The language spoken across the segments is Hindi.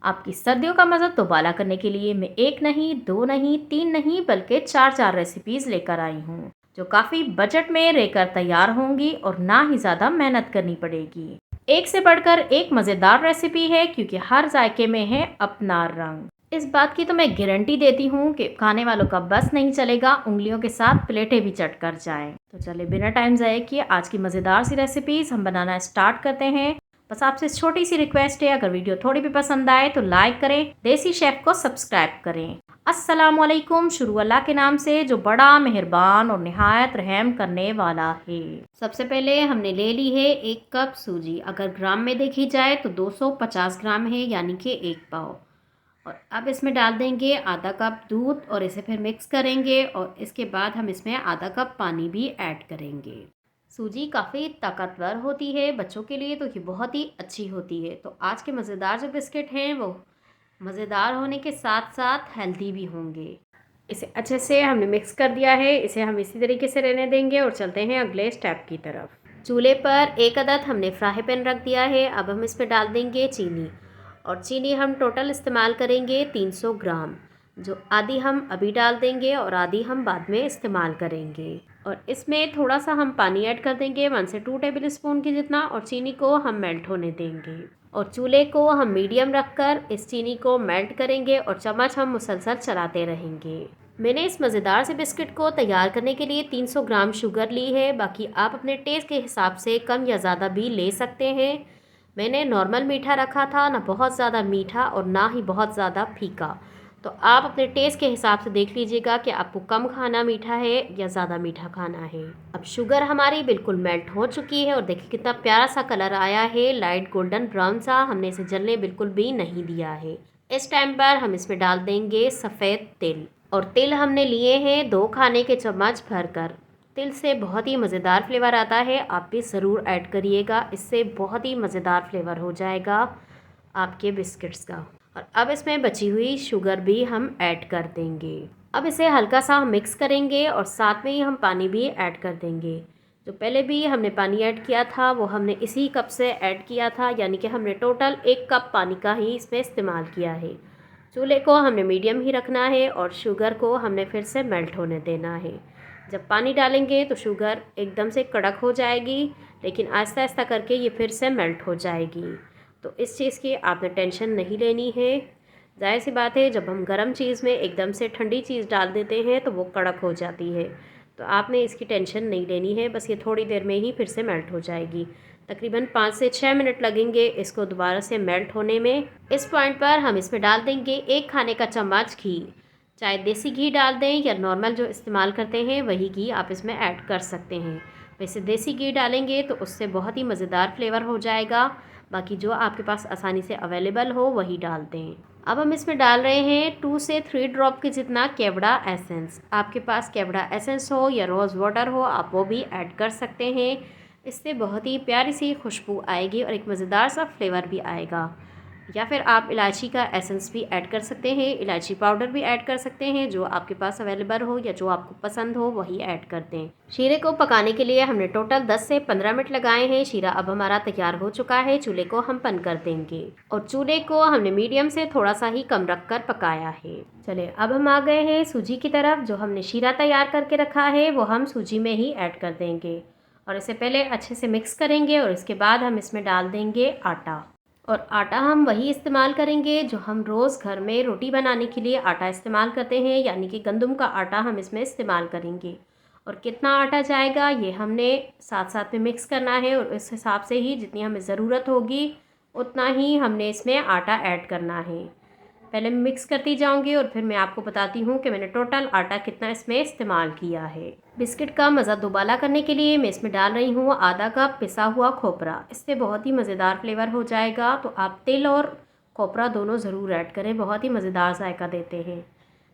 आपकी सर्दियों का मज़ा दोबारा करने के लिए मैं एक नहीं, दो नहीं, तीन नहीं बल्कि चार रेसिपीज़ लेकर आई हूँ, जो काफ़ी बजट में रहकर तैयार होंगी और ना ही ज़्यादा मेहनत करनी पड़ेगी। एक से बढ़कर एक मज़ेदार रेसिपी है क्योंकि हर जायके में है अपना रंग। इस बात की तो मैं गारंटी देती हूँ कि खाने वालों का बस नहीं चलेगा, उंगलियों के साथ प्लेटें भी चट कर जाएं। तो चलिए बिना टाइम ज़ाये किए आज की मज़ेदार सी रेसिपीज़ हम बनाना स्टार्ट करते हैं। बस आपसे छोटी सी रिक्वेस्ट है, अगर वीडियो थोड़ी भी पसंद आए तो लाइक करें, देसी शेफ को सब्सक्राइब करें। अस्सलाम वालेकुम। शुरू अल्लाह के नाम से जो बड़ा मेहरबान और निहायत रहम करने वाला है। सबसे पहले हमने ले ली है 1 कप सूजी। अगर ग्राम में देखी जाए तो 250 ग्राम है, यानी कि 1 पाव। और अब इसमें डाल देंगे आधा कप दूध और इसे फिर मिक्स करेंगे और इसके बाद हम इसमें आधा कप पानी भी ऐड करेंगे। सूजी काफ़ी ताकतवर होती है, बच्चों के लिए तो ये बहुत ही अच्छी होती है। तो आज के मज़ेदार जो बिस्किट हैं वो मज़ेदार होने के साथ साथ हेल्दी भी होंगे। इसे अच्छे से हमने मिक्स कर दिया है, इसे हम इसी तरीके से रहने देंगे और चलते हैं अगले स्टेप की तरफ। चूल्हे पर एक अदद हमने फ्राई पैन रख दिया है। अब हम इसमें डाल देंगे चीनी, और चीनी हम टोटल इस्तेमाल करेंगे 300 ग्राम, जो आधी हम अभी डाल देंगे और आधी हम बाद में इस्तेमाल करेंगे। और इसमें थोड़ा सा हम पानी ऐड कर देंगे 1 से 2 टेबल स्पून की जितना, और चीनी को हम मेल्ट होने देंगे। और चूल्हे को हम मीडियम रखकर इस चीनी को मेल्ट करेंगे और चम्मच हम मुसलसल चलाते रहेंगे। मैंने इस मज़ेदार से बिस्किट को तैयार करने के लिए 300 ग्राम शुगर ली है। बाकी आप अपने टेस्ट के हिसाब से कम या ज़्यादा भी ले सकते हैं। मैंने नॉर्मल मीठा रखा था, ना बहुत ज़्यादा मीठा और ना ही बहुत ज़्यादा फीका। तो आप अपने टेस्ट के हिसाब से देख लीजिएगा कि आपको कम खाना मीठा है या ज़्यादा मीठा खाना है। अब शुगर हमारी बिल्कुल मेल्ट हो चुकी है और देखिए कितना प्यारा सा कलर आया है, लाइट गोल्डन ब्राउन सा। हमने इसे जलने बिल्कुल भी नहीं दिया है। इस टाइम पर हम इसमें डाल देंगे सफ़ेद तिल, और तिल हमने लिए हैं 2 खाने के चम्मच भरकर। तिल से बहुत ही मज़ेदार फ्लेवर आता है, आप भी ज़रूर ऐड करिएगा, इससे बहुत ही मज़ेदार फ्लेवर हो जाएगा आपके बिस्किट्स का। और अब इसमें बची हुई शुगर भी हम ऐड कर देंगे। अब इसे हल्का सा मिक्स करेंगे और साथ में ही हम पानी भी ऐड कर देंगे। जो पहले भी हमने पानी ऐड किया था वो हमने इसी कप से ऐड किया था, यानी कि हमने टोटल 1 कप पानी का ही इसमें इस्तेमाल किया है। चूल्हे को हमने मीडियम ही रखना है और शुगर को हमने फिर से मेल्ट होने देना है। जब पानी डालेंगे तो शुगर एकदम से कड़क हो जाएगी, लेकिन आहिस्ता आहिस्ता करके ये फिर से मेल्ट हो जाएगी। तो इस चीज़ की आपने टेंशन नहीं लेनी है। ज़ाहिर सी बात है, जब हम गर्म चीज़ में एकदम से ठंडी चीज़ डाल देते हैं तो वो कड़क हो जाती है। तो आपने इसकी टेंशन नहीं लेनी है, बस ये थोड़ी देर में ही फिर से मेल्ट हो जाएगी। तकरीबन 5 से 6 मिनट लगेंगे इसको दोबारा से मेल्ट होने में। इस पॉइंट पर हम इसमें डाल देंगे 1 खाने का चम्मच घी। चाहे देसी घी डाल दें या नॉर्मल जो इस्तेमाल करते हैं वही घी आप इसमें ऐड कर सकते हैं। वैसे देसी घी डालेंगे तो उससे बहुत ही मज़ेदार फ्लेवर हो जाएगा। बाकी जो आपके पास आसानी से अवेलेबल हो वही डाल दें। अब हम इसमें डाल रहे हैं 2 से 3 ड्रॉप के जितना केवड़ा एसेंस। आपके पास केवड़ा एसेंस हो या रोज़ वाटर हो, आप वो भी ऐड कर सकते हैं। इससे बहुत ही प्यारी सी खुशबू आएगी और एक मज़ेदार सा फ्लेवर भी आएगा। या फिर आप इलायची का एसेंस भी ऐड कर सकते हैं, इलायची पाउडर भी ऐड कर सकते हैं, जो आपके पास अवेलेबल हो या जो आपको पसंद हो वही ऐड कर दें। शीरे को पकाने के लिए हमने टोटल 10 से 15 मिनट लगाए हैं। शीरा अब हमारा तैयार हो चुका है। चूल्हे को हम बंद कर देंगे और चूल्हे को हमने मीडियम से थोड़ा सा ही कम रख कर पकाया है। चलिए अब हम आ गए हैं सूजी की तरफ। जो हमने शीरा तैयार करके रखा है वो हम सूजी में ही ऐड कर देंगे और इसे पहले अच्छे से मिक्स करेंगे और इसके बाद हम इसमें डाल देंगे आटा। और आटा हम वही इस्तेमाल करेंगे जो हम रोज़ घर में रोटी बनाने के लिए आटा इस्तेमाल करते हैं, यानी कि गंदम का आटा हम इसमें इस्तेमाल करेंगे। और कितना आटा जाएगा ये हमने साथ साथ में मिक्स करना है और इस हिसाब से ही जितनी हमें ज़रूरत होगी उतना ही हमने इसमें आटा ऐड करना है। पहले मैं मिक्स करती जाऊंगी और फिर मैं आपको बताती हूँ कि मैंने टोटल आटा कितना इसमें इस्तेमाल किया है। बिस्किट का मज़ा दोबारा करने के लिए मैं इसमें डाल रही हूँ आधा कप पिसा हुआ खोपरा। इससे बहुत ही मज़ेदार फ्लेवर हो जाएगा। तो आप तिल और खोपरा दोनों ज़रूर ऐड करें, बहुत ही मज़ेदार जायका देते हैं।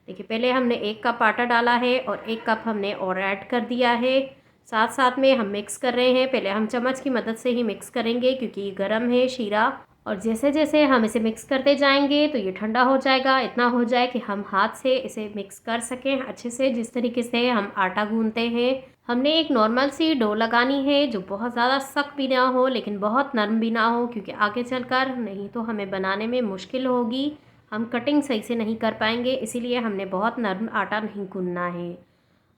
देखिए पहले हमने 1 कप आटा डाला है और 1 कप हमने और ऐड कर दिया है। साथ साथ में हम मिक्स कर रहे हैं। पहले हम चम्मच की मदद से ही मिक्स करेंगे क्योंकि ये गर्म है शीरा, और जैसे जैसे हम इसे मिक्स करते जाएंगे तो ये ठंडा हो जाएगा। इतना हो जाए कि हम हाथ से इसे मिक्स कर सकें अच्छे से, जिस तरीके से हम आटा गूंथते हैं। हमने एक नॉर्मल सी डो लगानी है जो बहुत ज़्यादा सख्त भी ना हो लेकिन बहुत नरम भी ना हो, क्योंकि आगे चलकर नहीं तो हमें बनाने में मुश्किल होगी, हम कटिंग सही से नहीं कर पाएंगे। इसीलिए हमने बहुत नरम आटा नहीं गूंदना है।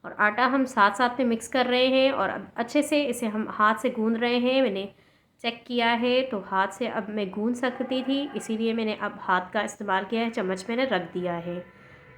और आटा हम साथ साथ में मिक्स कर रहे हैं और अब अच्छे से इसे हम हाथ से गूंद रहे हैं। मैंने चेक किया है तो हाथ से अब मैं गूंद सकती थी, इसीलिए मैंने अब हाथ का इस्तेमाल किया है। चम्मच मैंने रख दिया है।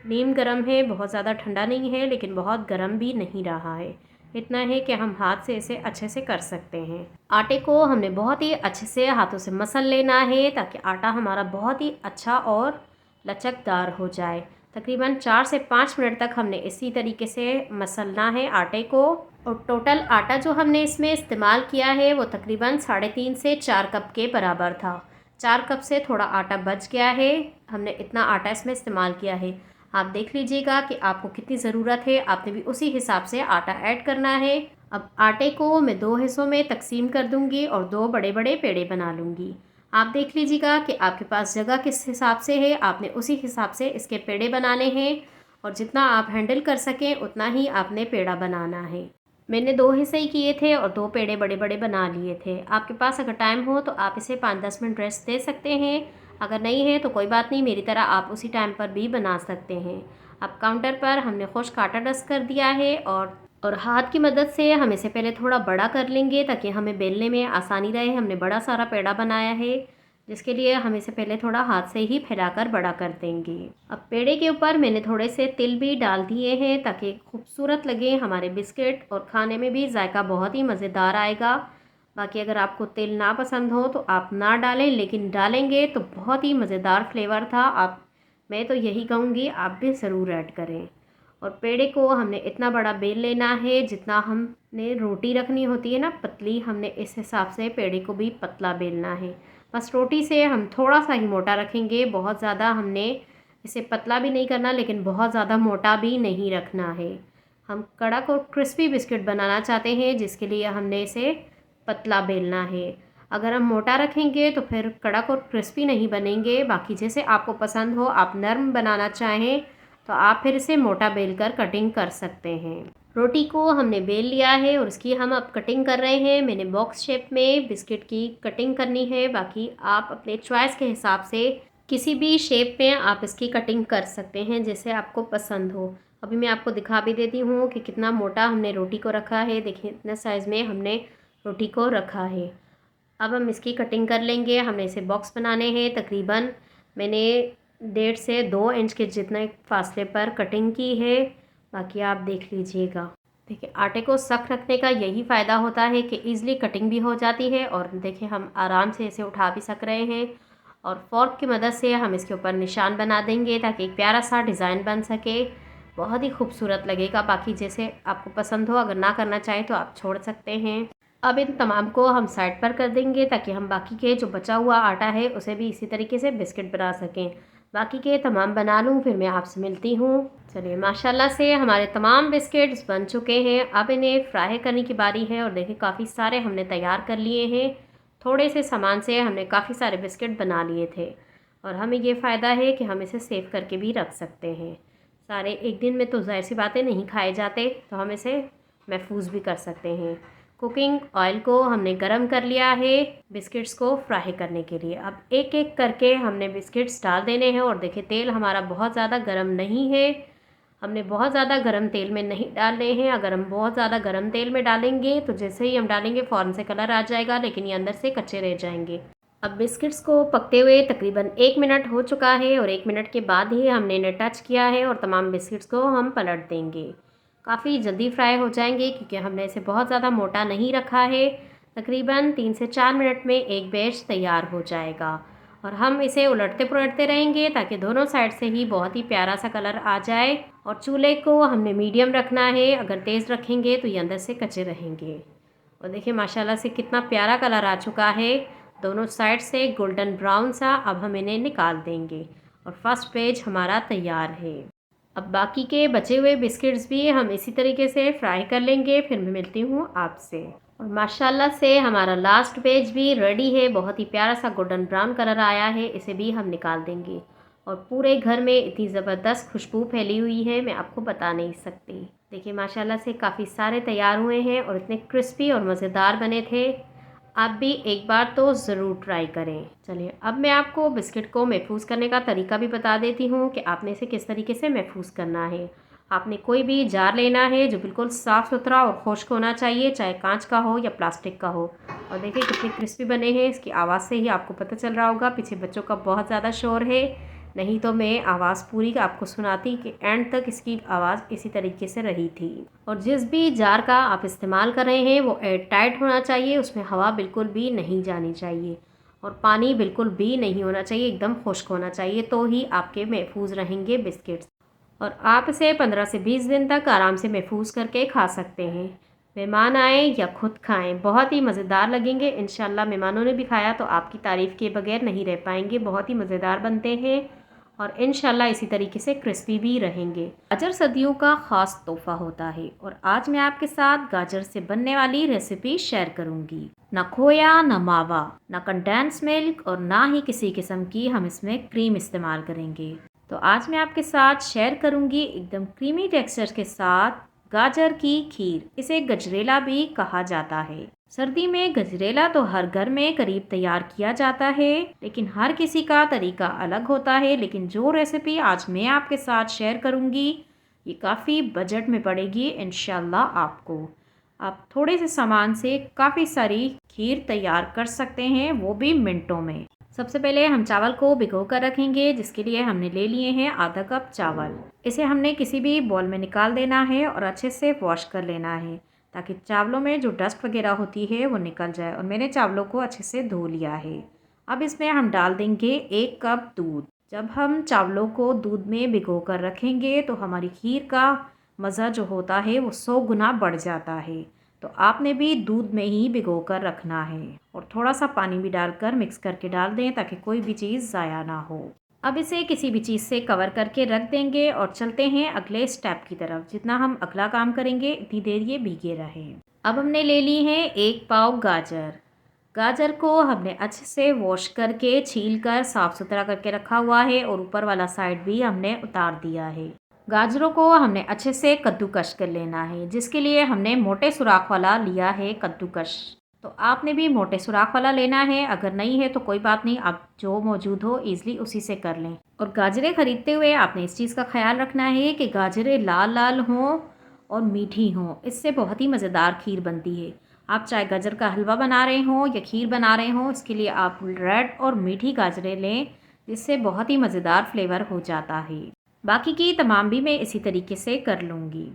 नीम गर्म है, बहुत ज़्यादा ठंडा नहीं है लेकिन बहुत गर्म भी नहीं रहा है। इतना है कि हम हाथ से इसे अच्छे से कर सकते हैं। आटे को हमने बहुत ही अच्छे से हाथों से मसल लेना है ताकि आटा हमारा बहुत ही अच्छा और लचकदार हो जाए। तकरीबन 4 से 5 मिनट तक हमने इसी तरीके से मसलना है आटे को। और टोटल आटा जो हमने इसमें इस्तेमाल किया है वो तकरीबन 3.5 से 4 कप के बराबर था। 4 कप से थोड़ा आटा बच गया है, हमने इतना आटा इसमें इस्तेमाल किया है। आप देख लीजिएगा कि आपको कितनी ज़रूरत है, आपने भी उसी हिसाब से आटा ऐड करना है। अब आटे को मैं 2 हिस्सों में तकसीम कर दूंगी और 2 बड़े बड़े पेड़े बना लूँगी। आप देख लीजिएगा कि आपके पास जगह किस हिसाब से है, आपने उसी हिसाब से इसके पेड़े बनाने हैं और जितना आप हैंडल कर सकें उतना ही आपने पेड़ा बनाना है। मैंने 2 हिस्से ही किए थे और 2 पेड़े बड़े बड़े बना लिए थे। आपके पास अगर टाइम हो तो आप इसे 5-10 मिनट रेस्ट दे सकते हैं, अगर नहीं है तो कोई बात नहीं, मेरी तरह आप उसी टाइम पर भी बना सकते हैं। अब काउंटर पर हमने खुश्क आटा डस्ट कर दिया है और हाथ की मदद से हम इसे पहले थोड़ा बड़ा कर लेंगे ताकि हमें बेलने में आसानी रहे। हमने बड़ा सारा पेड़ा बनाया है जिसके लिए हम इसे पहले थोड़ा हाथ से ही फैलाकर बड़ा कर देंगे। अब पेड़े के ऊपर मैंने थोड़े से तिल भी डाल दिए हैं ताकि खूबसूरत लगे हमारे बिस्किट और खाने में भी जायका बहुत ही मज़ेदार आएगा। बाकी अगर आपको तिल ना पसंद हो तो आप ना डालें, लेकिन डालेंगे तो बहुत ही मज़ेदार फ्लेवर था। मैं तो यही कहूँगी आप भी ज़रूर ऐड करें। और पेड़े को हमने इतना बड़ा बेल लेना है जितना हमने रोटी रखनी होती है ना पतली, हमने इस हिसाब से पेड़े को भी पतला बेलना है। बस रोटी से हम थोड़ा सा ही मोटा रखेंगे, बहुत ज़्यादा हमने इसे पतला भी नहीं करना लेकिन बहुत ज़्यादा मोटा भी नहीं रखना है। हम कड़क और क्रिस्पी बिस्किट बनाना चाहते हैं जिसके लिए हमने इसे पतला बेलना है। अगर हम मोटा रखेंगे तो फिर कड़क और क्रिस्पी नहीं बनेंगे। बाकी जैसे आपको पसंद हो, आप नरम बनाना चाहें तो आप फिर इसे मोटा बेल कर कटिंग कर सकते हैं। रोटी को हमने बेल लिया है और इसकी हम अब कटिंग कर रहे हैं। मैंने बॉक्स शेप में बिस्किट की कटिंग करनी है, बाकी आप अपने चॉइस के हिसाब से किसी भी शेप में आप इसकी कटिंग कर सकते हैं जैसे आपको पसंद हो। अभी मैं आपको दिखा भी देती हूँ कि कितना मोटा हमने रोटी को रखा है। देखिए इतने साइज़ में हमने रोटी को रखा है। अब हम इसकी कटिंग कर लेंगे। हमने इसे बॉक्स बनाने हैं। तकरीबन मैंने 1.5 से 2 इंच के जितने फासले पर कटिंग की है, बाकी आप देख लीजिएगा। देखिए आटे को सख्त रखने का यही फ़ायदा होता है कि ईज़िली कटिंग भी हो जाती है और देखिए हम आराम से इसे उठा भी सक रहे हैं। और फोर्क की मदद से हम इसके ऊपर निशान बना देंगे ताकि एक प्यारा सा डिज़ाइन बन सके, बहुत ही खूबसूरत लगेगा। बाकी जैसे आपको पसंद हो, अगर ना करना चाहें तो आप छोड़ सकते हैं। अब इन तमाम को हम साइड पर कर देंगे ताकि हम बाकी के जो बचा हुआ आटा है उसे भी इसी तरीके से बिस्किट बना सकें। बाकी के तमाम बना लूँ फिर मैं आपसे मिलती हूँ। चलिए माशाल्लाह से हमारे तमाम बिस्किट्स बन चुके हैं। अब इन्हें फ्राई करने की बारी है और देखिए काफ़ी सारे हमने तैयार कर लिए हैं। थोड़े से सामान से हमने काफ़ी सारे बिस्किट बना लिए थे और हमें ये फ़ायदा है कि हम इसे सेव करके भी रख सकते हैं। सारे एक दिन में तो ज़ाहिर सी बातें नहीं खाए जाते, तो हम इसे महफूज भी कर सकते हैं। कुकिंग ऑयल को हमने गरम कर लिया है बिस्किट्स को फ्राई करने के लिए। अब एक एक करके हमने बिस्किट्स डाल देने हैं और देखिए तेल हमारा बहुत ज़्यादा गरम नहीं है, हमने बहुत ज़्यादा गरम तेल में नहीं डालने हैं। अगर हम बहुत ज़्यादा गरम तेल में डालेंगे तो जैसे ही हम डालेंगे फ़ौरन से कलर आ जाएगा, लेकिन ये अंदर से कच्चे रह जाएंगे। अब बिस्किट्स को पकते हुए तकरीबन 1 मिनट हो चुका है और 1 मिनट के बाद ही हमने इन्हें टच किया है और तमाम बिस्किट्स को हम पलट देंगे। काफ़ी जल्दी फ्राई हो जाएंगे क्योंकि हमने इसे बहुत ज़्यादा मोटा नहीं रखा है। तकरीबन 3 से 4 मिनट में एक बैच तैयार हो जाएगा और हम इसे उलटते पुलटते रहेंगे ताकि दोनों साइड से ही बहुत ही प्यारा सा कलर आ जाए। और चूल्हे को हमने मीडियम रखना है, अगर तेज़ रखेंगे तो ये अंदर से कच्चे रहेंगे। और देखिए माशाल्लाह से कितना प्यारा कलर आ चुका है, दोनों साइड से गोल्डन ब्राउन सा। अब हम इन्हें निकाल देंगे और फर्स्ट बैच हमारा तैयार है। अब बाकी के बचे हुए बिस्किट्स भी हम इसी तरीके से फ्राई कर लेंगे, फिर मैं मिलती हूँ आपसे। और माशाल्लाह से हमारा लास्ट बैच भी रेडी है, बहुत ही प्यारा सा गोल्डन ब्राउन कलर आया है, इसे भी हम निकाल देंगे। और पूरे घर में इतनी ज़बरदस्त खुशबू फैली हुई है, मैं आपको बता नहीं सकती। देखिए माशाल्लाह से काफ़ी सारे तैयार हुए हैं और इतने क्रिस्पी और मज़ेदार बने थे। आप भी एक बार तो ज़रूर ट्राई करें। चलिए अब मैं आपको बिस्किट को महफूज़ करने का तरीका भी बता देती हूँ कि आपने इसे किस तरीके से महफूज़ करना है। आपने कोई भी जार लेना है जो बिल्कुल साफ़ सुथरा और खुश्क होना चाहिए, चाहे कांच का हो या प्लास्टिक का हो। और देखिए कितने क्रिस्पी बने हैं, इसकी आवाज़ से ही आपको पता चल रहा होगा पीछे बच्चों का बहुत ज़्यादा शोर है। नहीं तो मैं आवाज़ पूरी आपको सुनाती कि एंड तक इसकी आवाज़ इसी तरीके से रही थी। और जिस भी जार का आप इस्तेमाल कर रहे हैं वो एयर टाइट होना चाहिए, उसमें हवा बिल्कुल भी नहीं जानी चाहिए और पानी बिल्कुल भी नहीं होना चाहिए, एकदम खुश्क होना चाहिए, तो ही आपके महफूज रहेंगे बिस्किट्स। और आप इसे 15 से 20 दिन तक आराम से महफूज करके खा सकते हैं। मेहमान आए या खुद खाएं, बहुत ही मज़ेदार लगेंगे। इंशाल्लाह मेहमानों ने भी खाया तो आपकी तारीफ़ के बगैर नहीं रह पाएंगे। बहुत ही मज़ेदार बनते हैं और इंशाल्लाह इसी तरीके से क्रिस्पी भी रहेंगे। गाजर सर्दियों का ख़ास तोहफ़ा होता है और आज मैं आपके साथ गाजर से बनने वाली रेसिपी शेयर करूंगी। ना खोया, ना मावा, ना कंडेंस मिल्क और ना ही किसी किस्म की हम इसमें क्रीम इस्तेमाल करेंगे। तो आज मैं आपके साथ शेयर करूंगी एकदम क्रीमी टेक्सचर के साथ गाजर की खीर। इसे गजरेला भी कहा जाता है। सर्दी में गजरेला तो हर घर में करीब तैयार किया जाता है, लेकिन हर किसी का तरीका अलग होता है। लेकिन जो रेसिपी आज मैं आपके साथ शेयर करूंगी ये काफ़ी बजट में पड़ेगी इंशाल्लाह आपको। आप थोड़े से सामान से काफ़ी सारी खीर तैयार कर सकते हैं, वो भी मिनटों में। सबसे पहले हम चावल को भिगो कर रखेंगे, जिसके लिए हमने ले लिए हैं आधा कप चावल। इसे हमने किसी भी बॉल में निकाल देना है और अच्छे से वॉश कर लेना है ताकि चावलों में जो डस्ट वगैरह होती है वो निकल जाए। और मैंने चावलों को अच्छे से धो लिया है। अब इसमें हम डाल देंगे 1 कप दूध। जब हम चावलों को दूध में भिगो कर रखेंगे तो हमारी खीर का मज़ा जो होता है वो 100 गुना बढ़ जाता है। तो आपने भी दूध में ही भिगो कर रखना है और थोड़ा सा पानी भी डालकर मिक्स करके डाल दें ताकि कोई भी चीज़ ज़ाया ना हो। अब इसे किसी भी चीज़ से कवर करके रख देंगे और चलते हैं अगले स्टेप की तरफ। जितना हम अगला काम करेंगे इतनी देर ये भीगे रहें। अब हमने ले ली है 1 पाव गाजर। गाजर को हमने अच्छे से वॉश करके छील कर साफ़ सुथरा करके रखा हुआ है और ऊपर वाला साइड भी हमने उतार दिया है। गाजरों को हमने अच्छे से कद्दूकश कर लेना है, जिसके लिए हमने मोटे सुराख वाला लिया है कद्दूकश। तो आपने भी मोटे सुराख वाला लेना है, अगर नहीं है तो कोई बात नहीं, आप जो मौजूद हो ईज़िली उसी से कर लें। और गाजरें ख़रीदते हुए आपने इस चीज़ का ख्याल रखना है कि गाजरें लाल लाल हों और मीठी हों, इससे बहुत ही मज़ेदार खीर बनती है। आप चाहे गाजर का हलवा बना रहे हों या खीर बना रहे हों, इसके लिए आप रेड और मीठी गाजरें लें, जिससे बहुत ही मज़ेदार फ्लेवर हो जाता है। बाकी की तमाम भी मैं इसी तरीके से कर लूँगी।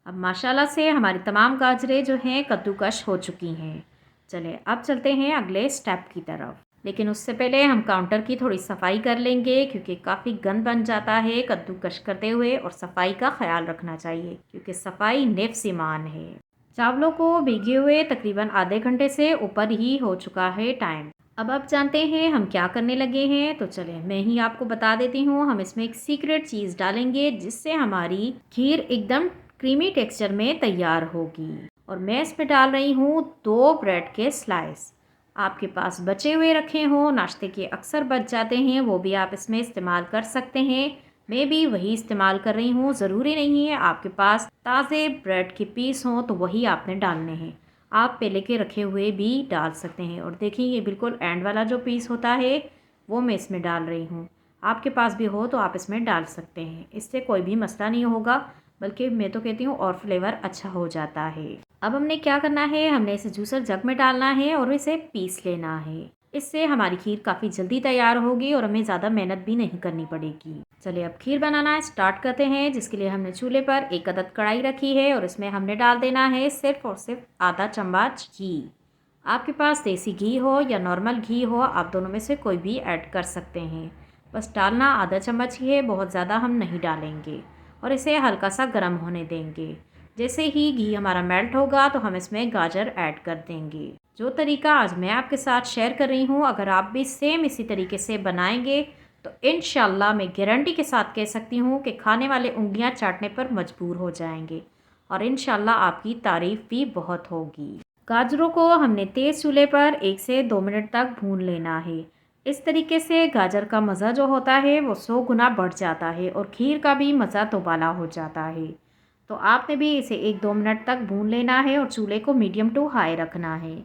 अब माशाल्लाह से हमारी तमाम गाजरें जो हैं कद्दूकश हो चुकी हैं। चलिए अब चलते हैं अगले स्टेप की तरफ। लेकिन उससे पहले हम काउंटर की थोड़ी सफाई कर लेंगे, क्योंकि काफ़ी गंद बन जाता है कद्दूकश करते हुए और सफाई का ख्याल रखना चाहिए, क्योंकि सफाई नेफ्स ईमान है। चावलों को भीगे हुए तकरीबन आधे घंटे से ऊपर ही हो चुका है टाइम। अब आप जानते हैं हम क्या करने लगे हैं, तो चले मैं ही आपको बता देती हूँ। हम इसमें एक सीक्रेट चीज़ डालेंगे जिससे हमारी खीर एकदम क्रीमी टेक्सचर में तैयार होगी। और मैं इसमें डाल रही हूँ 2 ब्रेड के स्लाइस। आपके पास बचे हुए रखे हों, नाश्ते के अक्सर बच जाते हैं, वो भी आप इसमें इस्तेमाल कर सकते हैं। मैं भी वही इस्तेमाल कर रही हूँ। ज़रूरी नहीं है आपके पास ताज़े ब्रेड के पीस हों तो वही आपने डालने हैं, आप पहले के रखे हुए भी डाल सकते हैं। और देखिए ये बिल्कुल एंड वाला जो पीस होता है वो मैं इसमें डाल रही हूँ। आपके पास भी हो तो आप इसमें डाल सकते हैं, इससे कोई भी मसला नहीं होगा, बल्कि मैं तो कहती हूँ और फ्लेवर अच्छा हो जाता है। अब हमने क्या करना है, हमने इसे जूसर जग में डालना है और इसे पीस लेना है। इससे हमारी खीर काफ़ी जल्दी तैयार होगी और हमें ज़्यादा मेहनत भी नहीं करनी पड़ेगी। चलिए अब खीर बनाना स्टार्ट करते हैं, जिसके लिए हमने चूल्हे पर एक अदद कढ़ाई रखी है और इसमें हमने डाल देना है सिर्फ और सिर्फ आधा चम्मच घी। आपके पास देसी घी हो या नॉर्मल घी हो, आप दोनों में से कोई भी ऐड कर सकते हैं। बस डालना आधा चम्मच ही है, बहुत ज़्यादा हम नहीं डालेंगे। और इसे हल्का सा गर्म होने देंगे। जैसे ही घी हमारा मेल्ट होगा तो हम इसमें गाजर ऐड कर देंगे। जो तरीका आज मैं आपके साथ शेयर कर रही हूँ, अगर आप भी सेम इसी तरीके से बनाएंगे तो इंशाल्लाह मैं गारंटी के साथ कह सकती हूँ कि खाने वाले उंगलियाँ चाटने पर मजबूर हो जाएंगे और इंशाल्लाह आपकी तारीफ़ भी बहुत होगी। गाजरों को हमने तेज़ चूल्हे पर 1 से 2 मिनट तक भून लेना है। इस तरीके से गाजर का मज़ा जो होता है वो 100 गुना बढ़ जाता है और खीर का भी मज़ा दोबाला हो जाता है। तो आपने भी इसे 1-2 मिनट तक भून लेना है और चूल्हे को मीडियम टू हाई रखना है।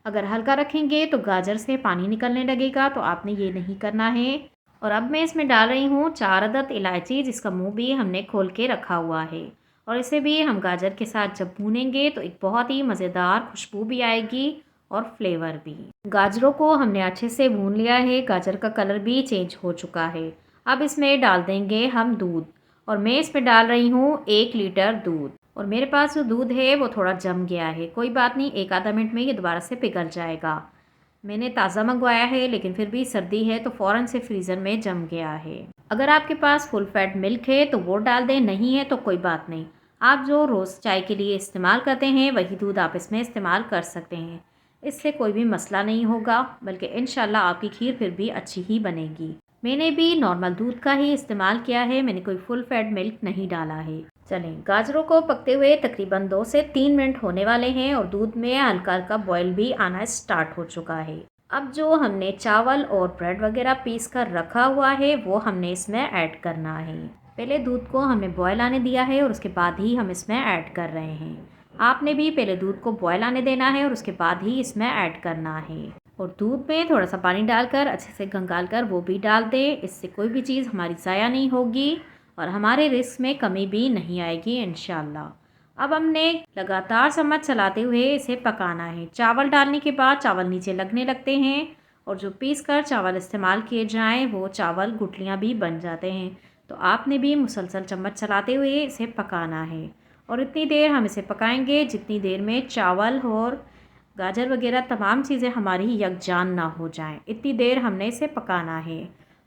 अगर हल्का रखेंगे तो गाजर से पानी निकलने लगेगा, तो आपने ये नहीं करना है। और अब मैं इसमें डाल रही हूँ 4 अदद इलायची, जिसका मुंह भी हमने खोल के रखा हुआ है। और इसे भी हम गाजर के साथ जब भूनेंगे तो एक बहुत ही मज़ेदार खुशबू भी आएगी और फ्लेवर भी। गाजरों को हमने अच्छे से भून लिया है, गाजर का कलर भी चेंज हो चुका है। अब इसमें डाल देंगे हम दूध, और मैं इसमें डाल रही हूँ 1 लीटर दूध। और मेरे पास जो दूध है वो थोड़ा जम गया है, कोई बात नहीं, 1 आधा मिनट में ये दोबारा से पिघल जाएगा। मैंने ताज़ा मंगवाया है, लेकिन फिर भी सर्दी है तो फ़ौरन से फ्रीज़र में जम गया है। अगर आपके पास फुल फैट मिल्क है तो वो डाल दें, नहीं है तो कोई बात नहीं। आप जो रोज़ चाय के लिए इस्तेमाल करते हैं वही दूध आप इसमें इस्तेमाल कर सकते हैं। इससे कोई भी मसला नहीं होगा, बल्कि इंशाल्लाह आपकी खीर फिर भी अच्छी ही बनेगी। मैंने भी नॉर्मल दूध का ही इस्तेमाल किया है, मैंने कोई फुल फैट मिल्क नहीं डाला है। चलें, गाजरों को पकते हुए तकरीबन 2 से 3 मिनट होने वाले हैं और दूध में हल्का हल्का बॉयल भी आना स्टार्ट हो चुका है। अब जो हमने चावल और ब्रेड वगैरह पीस कर रखा हुआ है वो हमने इसमें ऐड करना है। पहले दूध को हमने बॉयल आने दिया है और उसके बाद ही हम इसमें ऐड कर रहे हैं। आपने भी पहले दूध को बॉयल आने देना है और उसके बाद ही इसमें ऐड करना है। और दूध में थोड़ा सा पानी डालकर अच्छे से खंगाल कर वो भी डाल दें, इससे कोई भी चीज़ हमारी ज़ाया नहीं होगी और हमारे रिस्क में कमी भी नहीं आएगी इंशाल्लाह। अब हमने लगातार चम्मच चलाते हुए इसे पकाना है। चावल डालने के बाद चावल नीचे लगने लगते हैं और जो पीस कर चावल इस्तेमाल किए जाएं वो चावल गुठलियाँ भी बन जाते हैं। तो आपने भी मुसलसल चम्मच चलाते हुए इसे पकाना है और इतनी देर हम इसे पकाएंगे जितनी देर में चावल और गाजर वगैरह तमाम चीज़ें हमारी यकजान ना हो जाएं। इतनी देर हमने इसे पकाना है।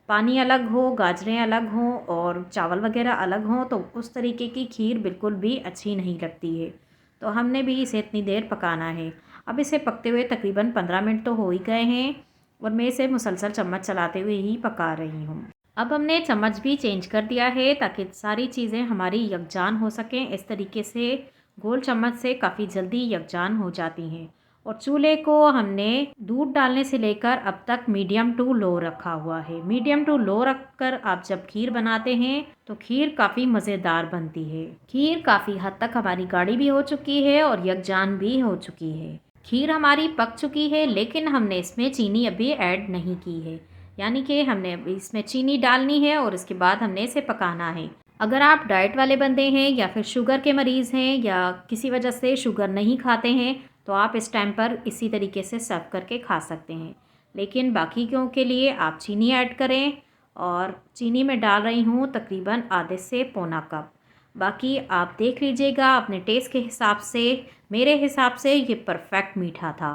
पानी अलग हो, गाजरें अलग हों और चावल वगैरह अलग हों तो उस तरीके की खीर बिल्कुल भी अच्छी नहीं लगती है। तो हमने भी इसे इतनी देर पकाना है। अब इसे पकते हुए तकरीबन 15 मिनट तो हो ही गए हैं और मैं इसे मुसलसल चम्मच चलाते हुए ही पका रही हूँ। अब हमने चम्मच भी चेंज कर दिया है ताकि सारी चीज़ें हमारी यकजान हो सकें। इस तरीके से गोल चम्मच से काफ़ी जल्दी यकजान हो जाती हैं। और चूल्हे को हमने दूध डालने से लेकर अब तक मीडियम टू लो रखा हुआ है। मीडियम टू लो रखकर आप जब खीर बनाते हैं तो खीर काफ़ी मज़ेदार बनती है। खीर काफ़ी हद तक हमारी गाढ़ी भी हो चुकी है और यकजान भी हो चुकी है। खीर हमारी पक चुकी है, लेकिन हमने इसमें चीनी अभी ऐड नहीं की है, यानी कि हमने अभी इसमें चीनी डालनी है और इसके बाद हमने इसे पकाना है। अगर आप डाइट वाले बंदे हैं या फिर शुगर के मरीज़ हैं या किसी वजह से शुगर नहीं खाते हैं तो आप इस टाइम पर इसी तरीके से सर्व करके खा सकते हैं। लेकिन बाकियों के लिए आप चीनी ऐड करें और चीनी में डाल रही हूँ तकरीबन आधे से पौना कप। बाकी आप देख लीजिएगा अपने टेस्ट के हिसाब से। मेरे हिसाब से ये परफेक्ट मीठा था।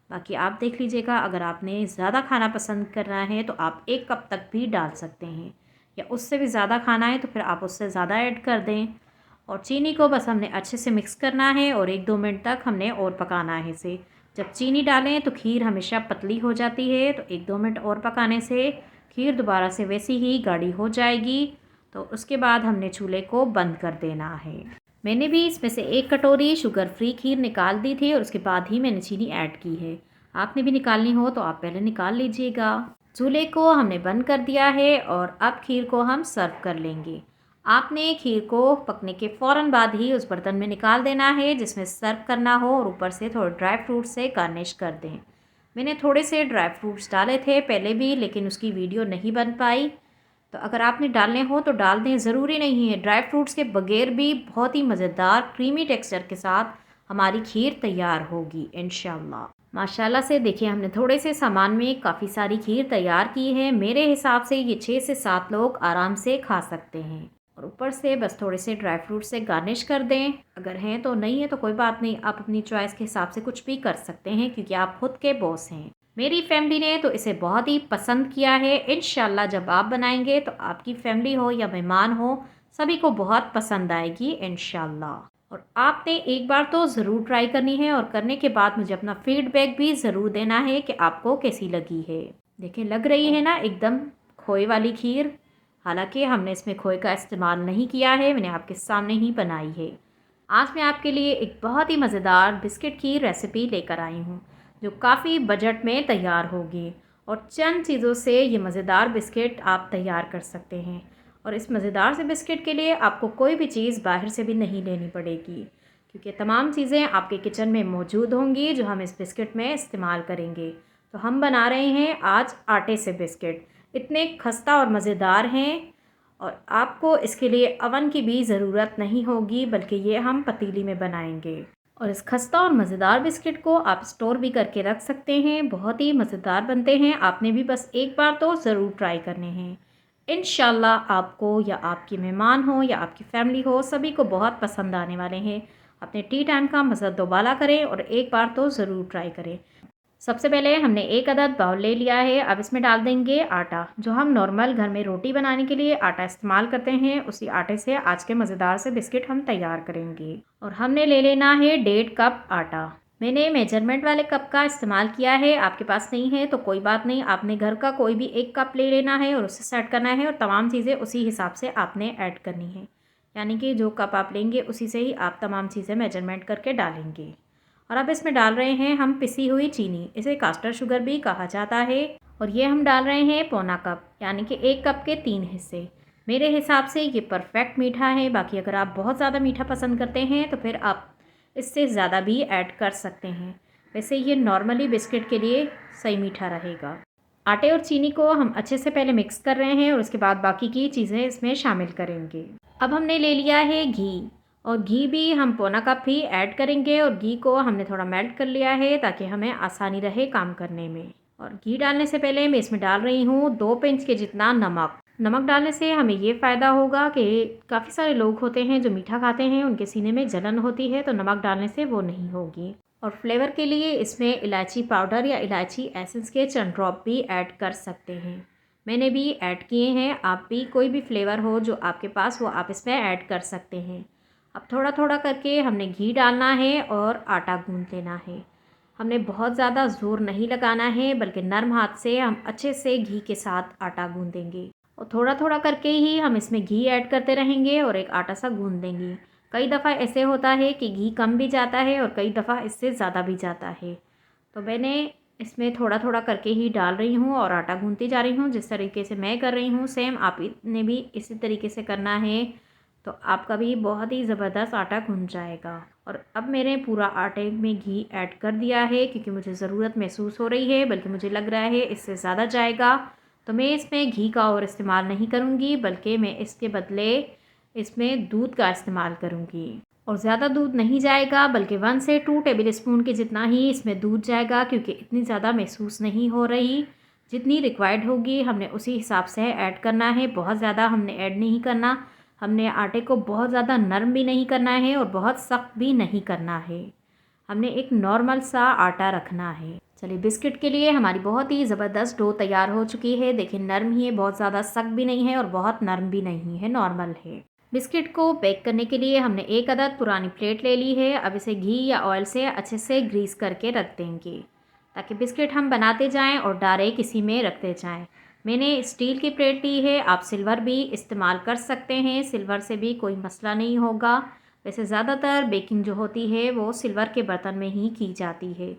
बाकी आप देख लीजिएगा, अगर आपने ज़्यादा खाना पसंद करना है तो आप 1 कप तक भी डाल सकते हैं, या उससे भी ज़्यादा खाना है तो फिर आप उससे ज़्यादा ऐड कर दें। और चीनी को बस हमने अच्छे से मिक्स करना है और 1-2 मिनट तक हमने और पकाना है इसे। जब चीनी डालें तो खीर हमेशा पतली हो जाती है, तो 1-2 मिनट और पकाने से खीर दोबारा से वैसी ही गाढ़ी हो जाएगी। तो उसके बाद हमने चूल्हे को बंद कर देना है। मैंने भी इसमें से 1 कटोरी शुगर फ्री खीर निकाल दी थी और उसके बाद ही मैंने चीनी ऐड की है। आपने भी निकालनी हो तो आप पहले निकाल लीजिएगा। चूल्हे को हमने बंद कर दिया है और अब खीर को हम सर्व कर लेंगे। आपने खीर को पकने के फ़ौरन बाद ही उस बर्तन में निकाल देना है जिसमें सर्व करना हो और ऊपर से थोड़े ड्राई फ्रूट से गार्निश कर दें। मैंने थोड़े से ड्राई फ्रूट्स डाले थे पहले भी, लेकिन उसकी वीडियो नहीं बन पाई। तो अगर आपने डालने हो तो डाल दें, ज़रूरी नहीं है। ड्राई फ्रूट्स के बगैर भी बहुत ही मज़ेदार क्रीमी टेक्सचर के साथ हमारी खीर तैयार होगी इंशाल्लाह। माशाल्लाह से देखिए, हमने थोड़े से सामान में काफ़ी सारी खीर तैयार की है। मेरे हिसाब से ये 6 से 7 लोग आराम से खा सकते हैं। और ऊपर से बस थोड़े से ड्राई फ्रूट से गार्निश कर दें। अगर हैं तो, नहीं है तो कोई बात नहीं, आप अपनी चॉइस के हिसाब से कुछ भी कर सकते हैं क्योंकि आप खुद के बॉस हैं। मेरी फैमिली ने तो इसे बहुत ही पसंद किया है। इंशाल्लाह जब आप बनाएंगे तो आपकी फैमिली हो या मेहमान हो, सभी को बहुत पसंद आएगी इंशाल्लाह। और आपने एक बार तो ज़रूर ट्राई करनी है और करने के बाद मुझे अपना फीडबैक भी ज़रूर देना है कि आपको कैसी लगी है। देखिए, लग रही है ना एकदम खोए वाली खीर। हालांकि हमने इसमें खोए का इस्तेमाल नहीं किया है, मैंने आपके सामने ही बनाई है। आज मैं आपके लिए एक बहुत ही मज़ेदार बिस्किट की रेसिपी लेकर आई हूँ जो काफ़ी बजट में तैयार होगी और चंद चीज़ों से ये मज़ेदार बिस्किट आप तैयार कर सकते हैं। और इस मज़ेदार से बिस्किट के लिए आपको कोई भी चीज़ बाहर से भी नहीं लेनी पड़ेगी, क्योंकि तमाम चीज़ें आपके किचन में मौजूद होंगी जो हम इस बिस्किट में इस्तेमाल करेंगे। तो हम बना रहे हैं आज आटे से बिस्किट। इतने खस्ता और मज़ेदार हैं, और आपको इसके लिए अवन की भी ज़रूरत नहीं होगी, बल्कि ये हम पतीली में बनाएंगे। और इस खस्ता और मज़ेदार बिस्किट को आप स्टोर भी करके रख सकते हैं। बहुत ही मज़ेदार बनते हैं। आपने भी बस एक बार तो ज़रूर ट्राई करने हैं। इंशाल्लाह आपको या आपके मेहमान हो या आपकी फैमिली हो, सभी को बहुत पसंद आने वाले हैं। अपने टी टाइम का मज़ा दोबारा करें और एक बार तो ज़रूर ट्राई करें। सबसे पहले हमने एक अदद बाउल ले लिया है। अब इसमें डाल देंगे आटा। जो हम नॉर्मल घर में रोटी बनाने के लिए आटा इस्तेमाल करते हैं, उसी आटे से आज के मज़ेदार से बिस्किट हम तैयार करेंगे। और हमने ले लेना है 1.5 कप आटा। मैंने मेजरमेंट वाले कप का इस्तेमाल किया है। आपके पास नहीं है तो कोई बात नहीं, आपने घर का कोई भी एक कप ले लेना है और उसे सेट करना है, और तमाम चीज़ें उसी हिसाब से आपने ऐड करनी है। यानी कि जो कप आप लेंगे उसी से ही आप तमाम चीज़ें मेजरमेंट करके डालेंगे। और अब इसमें डाल रहे हैं हम पिसी हुई चीनी। इसे कास्टर शुगर भी कहा जाता है। और ये हम डाल रहे हैं पौना कप, यानी कि 1 कप के 3 हिस्से। मेरे हिसाब से ये परफेक्ट मीठा है। बाकी अगर आप बहुत ज़्यादा मीठा पसंद करते हैं तो फिर आप इससे ज़्यादा भी ऐड कर सकते हैं। वैसे ये नॉर्मली बिस्किट के लिए सही मीठा रहेगा। आटे और चीनी को हम अच्छे से पहले मिक्स कर रहे हैं और उसके बाद बाकी की चीज़ें इसमें शामिल करेंगे। अब हमने ले लिया है घी, और घी भी हम पौना कप ही ऐड करेंगे। और घी को हमने थोड़ा मेल्ट कर लिया है ताकि हमें आसानी रहे काम करने में। और घी डालने से पहले मैं इसमें डाल रही हूँ 2 पिंच के जितना नमक। नमक डालने से हमें ये फ़ायदा होगा कि काफ़ी सारे लोग होते हैं जो मीठा खाते हैं, उनके सीने में जलन होती है, तो नमक डालने से वो नहीं होगी। और फ्लेवर के लिए इसमें इलायची पाउडर या इलायची एसेंस के चंद ड्रॉप भी ऐड कर सकते हैं। मैंने भी ऐड किए हैं। आप भी कोई भी फ्लेवर हो जो आपके पास, वो आप इसमें ऐड कर सकते हैं। अब थोड़ा थोड़ा करके हमने घी डालना है और आटा गूंथ लेना है। हमने बहुत ज़्यादा ज़ोर नहीं लगाना है, बल्कि नरम हाथ से हम अच्छे से घी के साथ आटा गूंदेंगे। और थोड़ा थोड़ा करके ही हम इसमें घी ऐड करते रहेंगे और एक आटा सा गूंद देंगे। कई दफ़ा ऐसे होता है कि घी कम भी जाता है और कई दफ़ा इससे ज़्यादा भी जाता है। तो मैंने इसमें थोड़ा थोड़ा करके ही डाल रही हूँ और आटा गूंथती जा रही हूँ। जिस तरीके से मैं कर रही हूँ, सेम आपने भी इसी तरीके से करना है, तो आपका भी बहुत ही ज़बरदस्त आटा गूंथ जाएगा। और अब मैंने पूरा आटे में घी ऐड कर दिया है, क्योंकि मुझे ज़रूरत महसूस हो रही है, बल्कि मुझे लग रहा है इससे ज़्यादा जाएगा। तो मैं इसमें घी का और इस्तेमाल नहीं करूँगी, बल्कि मैं इसके बदले इसमें दूध का इस्तेमाल करूँगी। और ज़्यादा दूध नहीं जाएगा, बल्कि 1 से 2 टेबल स्पून के जितना ही इसमें दूध जाएगा, क्योंकि इतनी ज़्यादा महसूस नहीं हो रही। जितनी रिक्वायर्ड होगी हमने उसी हिसाब से ऐड करना है। बहुत ज़्यादा हमने ऐड नहीं करना। हमने आटे को बहुत ज़्यादा नरम भी नहीं करना है और बहुत सख्त भी नहीं करना है। हमने एक नॉर्मल सा आटा रखना है। चलिए, बिस्किट के लिए हमारी बहुत ही ज़बरदस्त डो तैयार हो चुकी है। देखिए, नरम ही है, बहुत ज़्यादा सख्त भी नहीं है और बहुत नरम भी नहीं है, नॉर्मल है। बिस्किट को बेक करने के लिए हमने एक अदद पुरानी प्लेट ले ली है। अब इसे घी या ऑयल से अच्छे से ग्रीस करके रख देंगे, ताकि बिस्किट हम बनाते जाएं और डायरेक्ट इसी में रखते जाएं। मैंने स्टील की प्लेट ली है। आप सिल्वर भी इस्तेमाल कर सकते हैं, सिल्वर से भी कोई मसला नहीं होगा। वैसे ज़्यादातर बेकिंग जो होती है वो सिल्वर के बर्तन में ही की जाती है।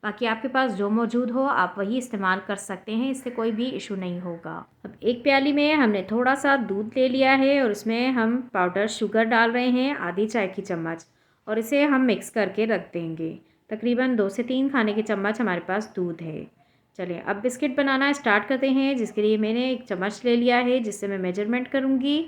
बाकी आपके पास जो मौजूद हो आप वही इस्तेमाल कर सकते हैं, इससे कोई भी इशू नहीं होगा। अब एक प्याली में हमने थोड़ा सा दूध ले लिया है और इसमें हम पाउडर शुगर डाल रहे हैं, आधी चाय की चम्मच, और इसे हम मिक्स करके रख देंगे। तकरीबन 2 से 3 खाने के चम्मच हमारे पास दूध है। चलिए, अब बिस्किट बनाना स्टार्ट करते हैं, जिसके लिए मैंने एक चम्मच ले लिया है, जिससे मैं मेजरमेंट करूँगी,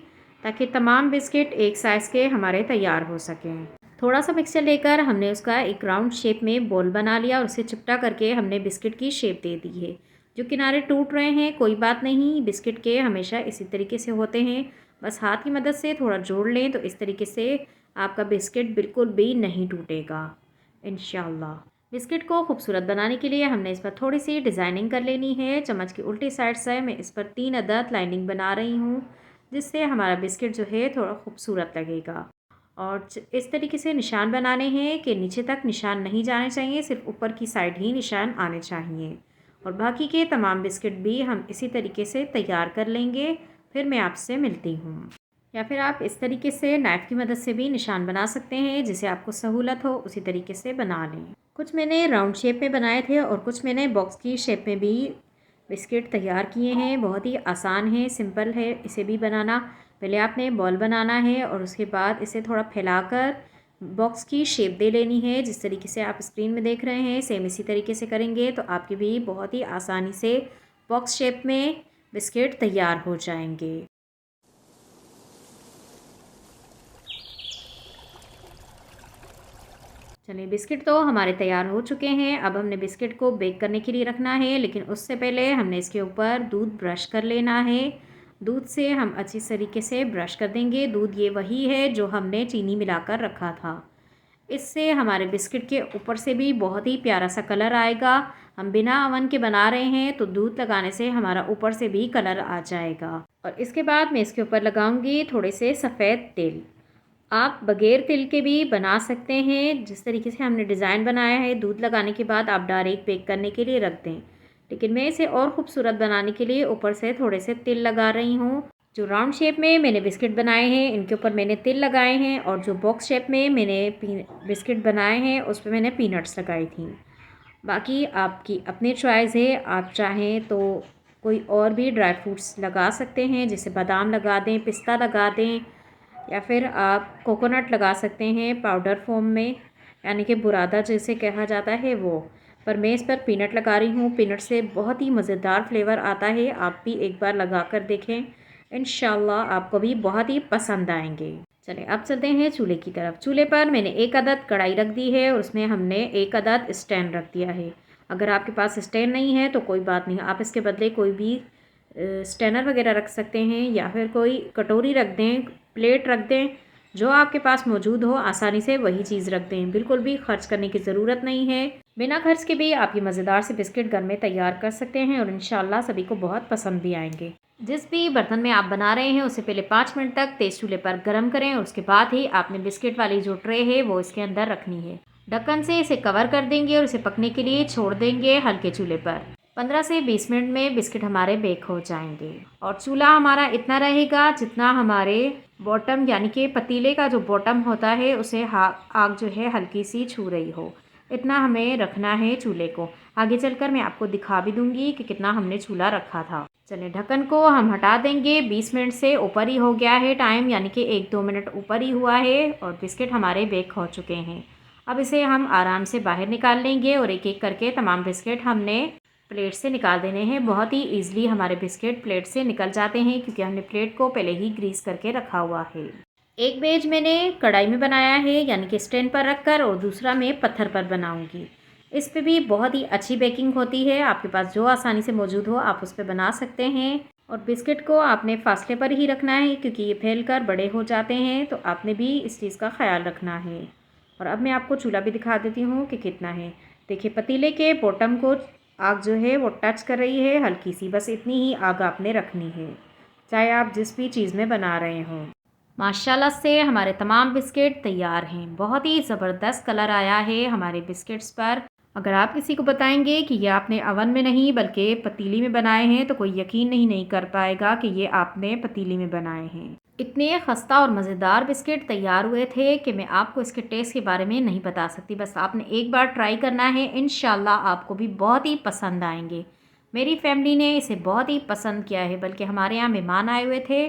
ताकि तमाम बिस्किट एक साइज़ के हमारे तैयार हो सकें। थोड़ा सा मिक्सचर लेकर हमने उसका एक राउंड शेप में बॉल बना लिया और उसे चिपटा करके हमने बिस्किट की शेप दे दी है। जो किनारे टूट रहे हैं कोई बात नहीं, बिस्किट के हमेशा इसी तरीके से होते हैं। बस हाथ की मदद से थोड़ा जोड़ लें तो इस तरीके से आपका बिस्किट बिल्कुल भी नहीं टूटेगा इंशाल्लाह। बिस्किट को खूबसूरत बनाने के लिए हमने इस पर थोड़ी सी डिज़ाइनिंग कर लेनी है। चम्मच की उल्टी साइड से मैं इस पर 3 अदद लाइनिंग बना रही हूँ, जिससे हमारा बिस्किट जो है थोड़ा खूबसूरत लगेगा। और इस तरीके से निशान बनाने हैं कि नीचे तक निशान नहीं जाने चाहिए, सिर्फ ऊपर की साइड ही निशान आने चाहिए। और बाकी के तमाम बिस्किट भी हम इसी तरीके से तैयार कर लेंगे। फिर मैं आपसे मिलती हूँ। या फिर आप इस तरीके से नाइफ़ की मदद से भी निशान बना सकते हैं, जिसे आपको सहूलत हो उसी तरीके से बना लें। कुछ मैंने राउंड शेप में बनाए थे और कुछ मैंने बॉक्स की शेप में भी बिस्किट तैयार किए हैं। बहुत ही आसान है, सिंपल है इसे भी बनाना। पहले आपने बॉल बनाना है और उसके बाद इसे थोड़ा फैलाकर बॉक्स की शेप दे लेनी है। जिस तरीके से आप स्क्रीन में देख रहे हैं सेम इसी तरीके से करेंगे तो आपके भी बहुत ही आसानी से बॉक्स शेप में बिस्किट तैयार हो जाएंगे। चलिए बिस्किट तो हमारे तैयार हो चुके हैं। अब हमने बिस्किट को बेक करने के लिए रखना है, लेकिन उससे पहले हमने इसके ऊपर दूध ब्रश कर लेना है। दूध से हम अच्छी तरीके से ब्रश कर देंगे। दूध ये वही है जो हमने चीनी मिलाकर रखा था। इससे हमारे बिस्किट के ऊपर से भी बहुत ही प्यारा सा कलर आएगा। हम बिना अवन के बना रहे हैं तो दूध लगाने से हमारा ऊपर से भी कलर आ जाएगा। और इसके बाद मैं इसके ऊपर लगाऊंगी थोड़े से सफ़ेद तिल। आप बगैर तिल के भी बना सकते हैं। जिस तरीके से हमने डिज़ाइन बनाया है दूध लगाने के बाद आप डायरेक्ट बेक करने के लिए रख दें, लेकिन मैं इसे और ख़ूबसूरत बनाने के लिए ऊपर से थोड़े से तिल लगा रही हूँ। जो राउंड शेप में मैंने बिस्किट बनाए हैं इनके ऊपर मैंने तिल लगाए हैं, और जो बॉक्स शेप में मैंने बिस्किट बनाए हैं उस पर मैंने पीनट्स लगाई थी। बाकी आपकी अपनी चॉइस है, आप चाहें तो कोई और भी ड्राई फ्रूट्स लगा सकते हैं, जैसे बादाम लगा दें, पिस्ता लगा दें, या फिर आप कोकोनट लगा सकते हैं पाउडर फॉर्म में, यानी कि बुरादा जिसे कहा जाता है वो। पर मैं इस पर पीनट लगा रही हूँ। पीनट से बहुत ही मज़ेदार फ्लेवर आता है। आप भी एक बार लगा कर देखें, इंशाल्लाह आपको भी बहुत ही पसंद आएंगे। चलिए अब चलते हैं चूल्हे की तरफ। चूल्हे पर मैंने एक अदद कढ़ाई रख दी है और उसमें हमने एक अदद स्टैंड रख दिया है। अगर आपके पास स्टैंड नहीं है तो कोई बात नहीं, आप इसके बदले कोई भी स्टैनर वगैरह रख सकते हैं, या फिर कोई कटोरी रख दें, प्लेट रख दें, जो आपके पास मौजूद हो आसानी से वही चीज़ रख दें। बिल्कुल भी खर्च करने की ज़रूरत नहीं है। बिना खर्च के भी आप ये मज़ेदार से बिस्किट घर में तैयार कर सकते हैं और इंशाल्लाह सभी को बहुत पसंद भी आएंगे। जिस भी बर्तन में आप बना रहे हैं उसे पहले 5 मिनट तक तेज़ चूल्हे पर गर्म करें, और उसके बाद ही आपने बिस्किट वाली जो ट्रे है वो इसके अंदर रखनी है। ढक्कन से इसे कवर कर देंगे और इसे पकने के लिए छोड़ देंगे हल्के चूल्हे पर। 15 से 20 मिनट में बिस्किट हमारे बेक हो जाएंगे। और चूल्हा हमारा इतना रहेगा जितना हमारे बॉटम, यानी कि पतीले का जो बॉटम होता है उसे आग जो है हल्की सी छू रही हो, इतना हमें रखना है चूल्हे को। आगे चलकर मैं आपको दिखा भी दूंगी कि कितना हमने चूल्हा रखा था। चलिए ढक्कन को हम हटा देंगे। 20 मिनट से ऊपर ही हो गया है टाइम, यानी कि 1-2 मिनट ऊपर ही हुआ है और बिस्किट हमारे बेक हो चुके हैं। अब इसे हम आराम से बाहर निकाल लेंगे और एक एक करके तमाम बिस्किट हमने प्लेट से निकाल देने हैं। बहुत ही ईजिली हमारे बिस्किट प्लेट से निकल जाते हैं क्योंकि हमने प्लेट को पहले ही ग्रीस करके रखा हुआ है। एक बेज मैंने कढ़ाई में बनाया है, यानी कि स्टैंड पर रखकर, और दूसरा मैं पत्थर पर बनाऊंगी। इस पे भी बहुत ही अच्छी बेकिंग होती है। आपके पास जो आसानी से मौजूद हो आप उस पर बना सकते हैं। और बिस्किट को आपने फासले पर ही रखना है क्योंकि ये फैलकर बड़े हो जाते हैं, तो आपने भी इस चीज़ का ख्याल रखना है। और अब मैं आपको चूल्हा भी दिखा देती हूँ कि कितना है। देखिए पतीले के बॉटम को आग जो है वो टच कर रही है हल्की सी, बस इतनी ही आग आपने रखनी है, चाहे आप जिस भी चीज़ में बना रहे हों। माशाल्लाह से हमारे तमाम बिस्किट तैयार हैं। बहुत ही ज़बरदस्त कलर आया है हमारे बिस्किट्स पर। अगर आप किसी को बताएंगे कि ये आपने अवन में नहीं बल्कि पतीली में बनाए हैं तो कोई यकीन नहीं कर पाएगा कि ये आपने पतीली में बनाए हैं। इतने खस्ता और मज़ेदार बिस्किट तैयार हुए थे कि मैं आपको इसके टेस्ट के बारे में नहीं बता सकती। बस आपने एक बार ट्राई करना है, इंशाल्लाह आपको भी बहुत ही पसंद आएंगे। मेरी फैमिली ने इसे बहुत ही पसंद किया है, बल्कि हमारे यहाँ मेहमान आए हुए थे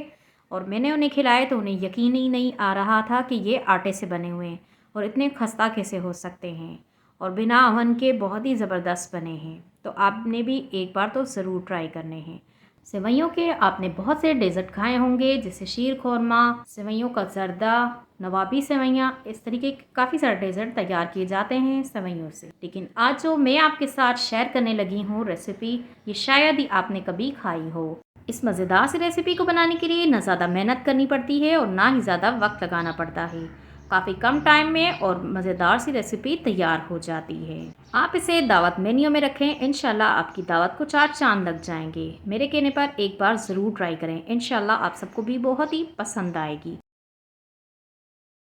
और मैंने उन्हें खिलाए तो उन्हें यकीन ही नहीं आ रहा था कि ये आटे से बने हुए हैं और इतने खस्ता कैसे हो सकते हैं, और बिना अवन के बहुत ही ज़बरदस्त बने हैं। तो आपने भी एक बार तो ज़रूर ट्राई करने हैं। सेवइयों के आपने बहुत से डेज़र्ट खाए होंगे, जैसे शीर खोरमा, सेवइयों का ज़र्दा, नवाबी सेवइयाँ, इस तरीके के काफ़ी सारे डेज़र्ट तैयार किए जाते हैं सेवइयों से। लेकिन आज जो मैं आपके साथ शेयर करने लगी हूँ रेसिपी, ये शायद ही आपने कभी खाई हो। इस मज़ेदार सी रेसिपी को बनाने के लिए ना ज़्यादा मेहनत करनी पड़ती है और ना ही ज़्यादा वक्त लगाना पड़ता है। काफ़ी कम टाइम में और मज़ेदार सी रेसिपी तैयार हो जाती है। आप इसे दावत मेन्यू में रखें, इंशाल्लाह आपकी दावत को 4 चांद लग जाएंगे। मेरे कहने पर एक बार ज़रूर ट्राई करें, इंशाल्लाह आप सबको भी बहुत ही पसंद आएगी।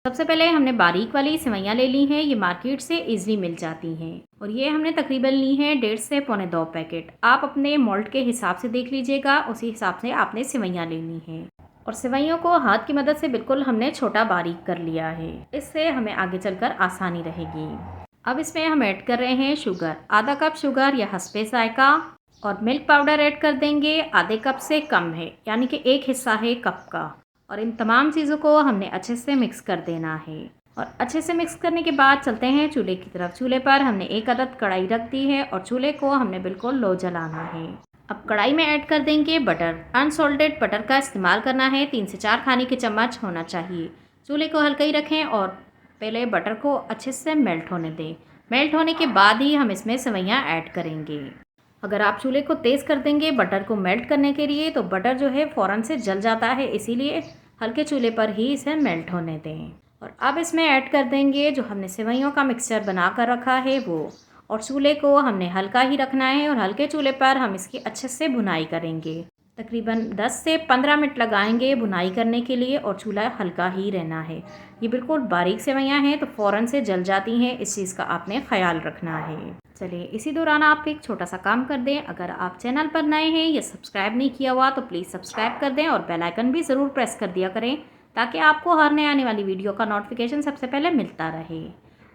सबसे पहले हमने बारीक वाली सेवइयाँ ले ली हैं। ये मार्केट से इजीली मिल जाती हैं और ये हमने तकरीबन ली हैं 1.5 से पौने 2 पैकेट। आप अपने मोल्ड के हिसाब से देख लीजिएगा, उसी हिसाब से आपने सेवइयाँ लेनी हैं। और सेवइयों को हाथ की मदद से बिल्कुल हमने छोटा बारीक कर लिया है, इससे हमें आगे चलकर आसानी रहेगी। अब इसमें हम ऐड कर रहे हैं शुगर, आधा कप शुगर या हस्बे जायका, और मिल्क पाउडर ऐड कर देंगे आधे कप से कम है, यानी कि 1 हिस्सा है कप का। और इन तमाम चीज़ों को हमने अच्छे से मिक्स कर देना है। और अच्छे से मिक्स करने के बाद चलते हैं चूल्हे की तरफ। चूल्हे पर हमने एक अदद कढ़ाई रख दी है और चूल्हे को हमने बिल्कुल लो जलाना है। अब कढ़ाई में ऐड कर देंगे बटर। अनसॉल्टेड बटर का इस्तेमाल करना है, 3 से 4 खाने के चम्मच होना चाहिए। चूल्हे को हल्का ही रखें और पहले बटर को अच्छे से मेल्ट होने दें। मेल्ट होने के बाद ही हम इसमें सेवइयाँ ऐड करेंगे। अगर आप चूल्हे को तेज़ कर देंगे बटर को मेल्ट करने के लिए तो बटर जो है फ़ौरन से जल जाता है, इसीलिए हल्के चूल्हे पर ही इसे मेल्ट होने दें। और अब इसमें ऐड कर देंगे जो हमने सेवइयों का मिक्सचर बना कर रखा है वो, और चूल्हे को हमने हल्का ही रखना है और हल्के चूल्हे पर हम इसकी अच्छे से भुनाई करेंगे। तकरीबन 10 से 15 मिनट लगाएंगे भुनाई करने के लिए और चूल्हा हल्का ही रहना है। ये बिल्कुल बारीक सेवइयाँ हैं तो फ़ौरन से जल जाती हैं, इस चीज़ का आपने ख्याल रखना है। चलिए इसी दौरान आप एक छोटा सा काम कर दें, अगर आप चैनल पर नए हैं या सब्सक्राइब नहीं किया हुआ तो प्लीज़ सब्सक्राइब कर दें और बेल आइकन भी ज़रूर प्रेस कर दिया करें ताकि आपको हर नए आने वाली वीडियो का नोटिफिकेशन सबसे पहले मिलता रहे।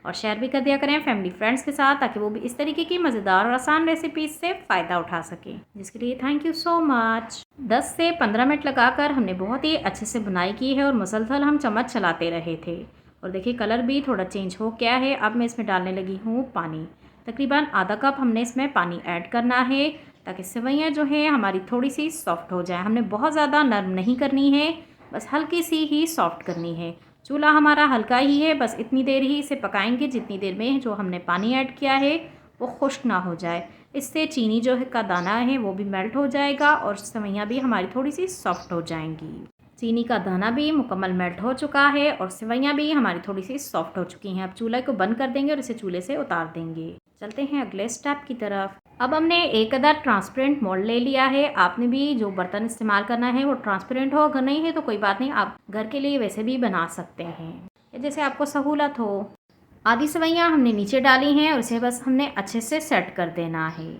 और शेयर भी कर दिया करें फैमिली फ्रेंड्स के साथ ताकि वो भी इस तरीके की मज़ेदार और आसान रेसिपीज़ से फ़ायदा उठा सकें, जिसके लिए थैंक यू सो मच। 10 से 15 मिनट लगाकर हमने बहुत ही अच्छे से बुनाई की है और मुसलसल हम चम्मच चलाते रहे थे। और देखिए कलर भी थोड़ा चेंज हो गया है। अब मैं इसमें डालने लगी हूँ पानी। तकरीबन आधा कप हमने इसमें पानी ऐड करना है ताकि सेवइयाँ जो है हमारी थोड़ी सी सॉफ्ट हो जाए। हमने बहुत ज़्यादा नरम नहीं करनी है, बस हल्की सी ही सॉफ्ट करनी है। चूल्हा हमारा हल्का ही है, बस इतनी देर ही इसे पकाएंगे जितनी देर में जो हमने पानी ऐड किया है वो खुश्क ना हो जाए। इससे चीनी जो है का दाना है वो भी मेल्ट हो जाएगा और सेवइयाँ भी हमारी थोड़ी सी सॉफ्ट हो जाएंगी। चीनी का दाना भी मुकम्मल मेल्ट हो चुका है और सेवइयाँ भी हमारी थोड़ी सी सॉफ्ट हो चुकी हैं। अब चूल्हे को बंद कर देंगे और इसे चूल्हे से उतार देंगे। चलते हैं अगले स्टेप की तरफ। अब हमने एक अदर ट्रांसपेरेंट मोल्ड ले लिया है। आपने भी जो बर्तन इस्तेमाल करना है वो ट्रांसपेरेंट हो, अगर नहीं है तो कोई बात नहीं, आप घर के लिए वैसे भी बना सकते हैं या जैसे आपको सहूलत हो। आधी सेवइयाँ हमने नीचे डाली हैं और इसे बस हमने अच्छे से सेट कर देना है।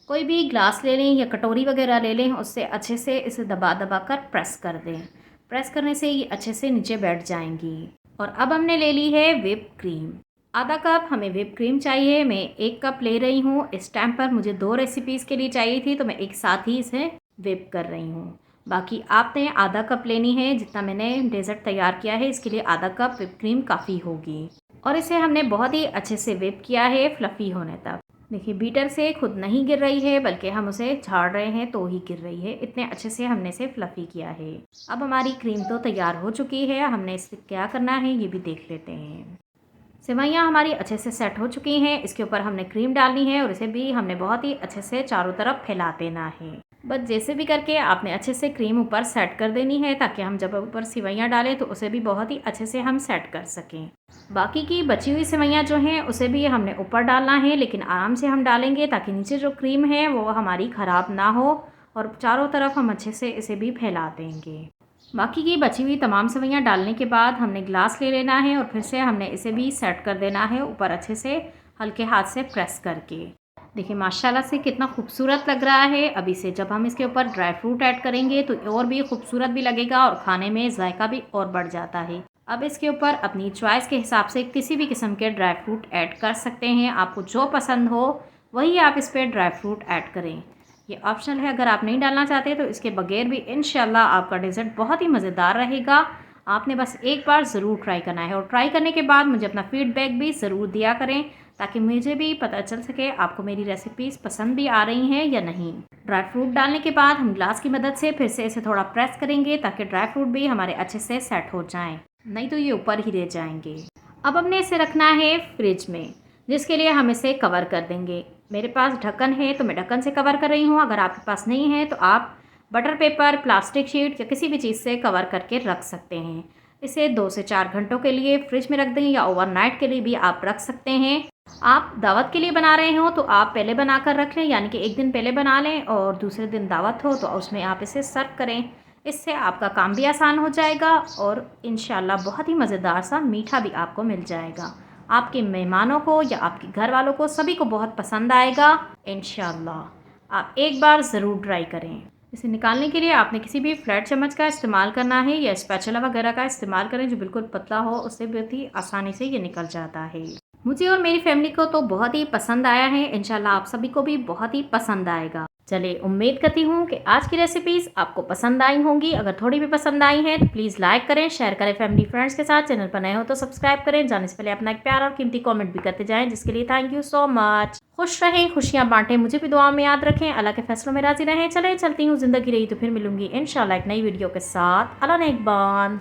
कोई भी ग्लास ले लें या कटोरी वगैरह ले लें, उससे अच्छे से इसे दबा दबा कर प्रेस कर दें। प्रेस करने से ये अच्छे से नीचे बैठ जाएंगी। और अब हमने ले ली है व्हिप क्रीम। आधा कप हमें व्हिप क्रीम चाहिए, मैं 1 कप ले रही हूँ। इस टाइम पर मुझे 2 रेसिपीज़ के लिए चाहिए थी तो मैं एक साथ ही इसे व्हिप कर रही हूँ। बाकी आपने आधा कप लेनी है, जितना मैंने डेज़र्ट तैयार किया है इसके लिए आधा कप व्हिप क्रीम काफ़ी होगी। और इसे हमने बहुत ही अच्छे से व्हिप किया है फ्लफ़ी होने तक। देखिए बीटर से खुद नहीं गिर रही है बल्कि हम उसे झाड़ रहे हैं तो ही गिर रही है। इतने अच्छे से हमने इसे फ्लफ़ी किया है। अब हमारी क्रीम तो तैयार हो चुकी है, हमने इसे क्या करना है ये भी देख लेते हैं। सेवइयाँ हमारी अच्छे से सेट हो चुकी हैं। इसके ऊपर हमने क्रीम डालनी है और इसे भी हमने बहुत ही अच्छे से चारों तरफ फैला देना है। बस जैसे भी करके आपने अच्छे से क्रीम ऊपर सेट कर देनी है ताकि हम जब ऊपर सेवइयाँ डालें तो उसे भी बहुत ही अच्छे से हम सेट कर सकें। बाकी की बची हुई सेवइयाँ जो हैं उसे भी हमने ऊपर डालना है, लेकिन आराम से हम डालेंगे ताकि नीचे जो क्रीम है वो हमारी ख़राब ना हो और चारों तरफ हम अच्छे से इसे भी फैला देंगे। बाकी की बची हुई तमाम सेवइयाँ डालने के बाद हमने ग्लास ले लेना है और फिर से हमने इसे भी सेट कर देना है ऊपर अच्छे से हल्के हाथ से प्रेस करके। देखिए माशाल्लाह से कितना खूबसूरत लग रहा है। अब इसे जब हम इसके ऊपर ड्राई फ्रूट ऐड करेंगे तो और भी खूबसूरत भी लगेगा और खाने में जायका भी और बढ़ जाता है। अब इसके ऊपर अपनी चॉइस के हिसाब से किसी भी किस्म के ड्राई फ्रूट ऐड कर सकते हैं। आपको जो पसंद हो वही आप इस पर ड्राई फ्रूट ऐड करें। ये ऑप्शनल है, अगर आप नहीं डालना चाहते तो इसके बगैर भी इंशाल्लाह आपका डेज़र्ट बहुत ही मज़ेदार रहेगा। आपने बस एक बार ज़रूर ट्राई करना है और ट्राई करने के बाद मुझे अपना फ़ीडबैक भी ज़रूर दिया करें ताकि मुझे भी पता चल सके आपको मेरी रेसिपीज़ पसंद भी आ रही हैं या नहीं। ड्राई फ्रूट डालने के बाद हम ग्लास की मदद से फिर से इसे थोड़ा प्रेस करेंगे ताकि ड्राई फ्रूट भी हमारे अच्छे से सेट हो जाएँ, नहीं तो ये ऊपर ही रह जाएंगे। अब हमने इसे रखना है फ्रिज में, जिसके लिए हम इसे कवर कर देंगे। मेरे पास ढक्कन है तो मैं ढक्कन से कवर कर रही हूँ। अगर आपके पास नहीं है तो आप बटर पेपर, प्लास्टिक शीट या किसी भी चीज़ से कवर करके रख सकते हैं। इसे 2 से 4 घंटों के लिए फ्रिज में रख दें या ओवरनाइट के लिए भी आप रख सकते हैं। आप दावत के लिए बना रहे हो तो आप पहले बना कर रख लें, यानी कि एक दिन पहले बना लें और दूसरे दिन दावत हो तो उसमें आप इसे सर्व करें। इससे आपका काम भी आसान हो जाएगा और इंशाल्लाह बहुत ही मज़ेदार सा मीठा भी आपको मिल जाएगा। आपके मेहमानों को या आपके घर वालों को सभी को बहुत पसंद आएगा इंशाल्लाह। आप एक बार ज़रूर ट्राई करें। इसे निकालने के लिए आपने किसी भी फ्लैट चम्मच का इस्तेमाल करना है या स्पैचुला वगैरह का इस्तेमाल करें जो बिल्कुल पतला हो, उससे बहुत ही आसानी से ये निकल जाता है। मुझे और मेरी फैमिली को तो बहुत ही पसंद आया है, इंशाल्लाह आप सभी को भी बहुत ही पसंद आएगा। चलिए, उम्मीद करती हूँ कि आज की रेसिपीज़ आपको पसंद आई होंगी। अगर थोड़ी भी पसंद आई हैं तो प्लीज़ लाइक करें, शेयर करें फैमिली फ्रेंड्स के साथ। चैनल पर नए हो तो सब्सक्राइब करें। जाने से पहले अपना एक प्यारा और कीमती कमेंट भी करते जाएं, जिसके लिए थैंक यू सो मच। खुश रहें, खुशियाँ बांटें, मुझे भी दुआ में याद रखें, अल्लाह के फैसलों में राजी रहें। चलें, चलती हूँ, ज़िंदगी रही तो फिर मिलूंगी इंशाल्लाह एक नई वीडियो के साथ। अल्लाह नेगबान।